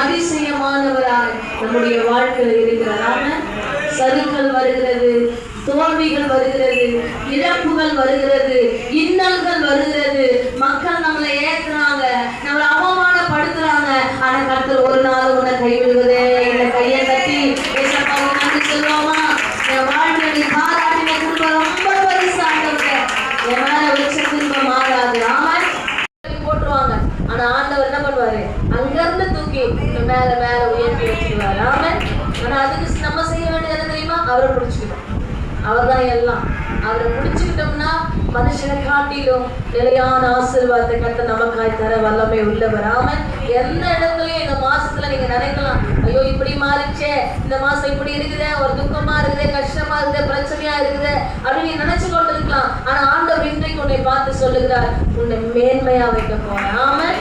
அதிசயமானவராய் நம்முடைய வாழ்க்கையில் இருக்கிறார். சறுக்கல் வருகிறது, தோல்விகள் வருகிறது, இழப்புகள் வருகிறது, இன்னல்கள் வருகிறது. மக்கள் நம்மளை ஏற்றுறாங்க, நம்மளை அவமானப்படுத்துறாங்க. ஆனா கர்த்தர் ஒரு நாள் உன்னை கைவிடுவதே இல்லை. கையை தட்டி நன்றி சொல்லுவோமா? என் வாழ்க்கை பாராட்டின குடும்பம் ரொம்ப பரிசாண்டவங்க. என் மேல வச்ச குடும்பம் மாறாது. ஆமாம் போட்டுருவாங்க. ஆனா ஆண்டவர் என்ன பண்ணுவாரு? அங்கிருந்து தூக்கி மேல மேல உயர்த்தி வச்சுக்குவாரு. ஆமாம். ஆனா அதுக்கு நம்ம செய்ய வேண்டியது என்ன தெரியுமா? அவரை பிடிச்சிக்கணும். அவர் தான் எல்லாம். அவரை பிடிச்சுக்கிட்டோம்னா மனுஷனை காட்டிலும் நிலையான ஆசீர்வாதத்தை கர்த்தர் நமக்காய் தர வல்லமை உள்ளவர். ஆமாம். எந்த இடத்துலயும் இந்த மாசத்துல நீங்க நினைக்கலாம், ஐயோ இப்படி மாறிச்சே, இந்த மாசம் இப்படி இருக்குது, ஒரு துக்கமா இருக்குது, கஷ்டமா இருக்குது, பிரச்சனையா இருக்குது அப்படின்னு நீ நினைச்சு கொண்டு இருக்கலாம். ஆனா ஆண்டவர் இன்றைக்கு உன்னை பார்த்து சொல்லுகிறார், உன்னை மேன்மையா வைக்க போறேன். ஆமாம்.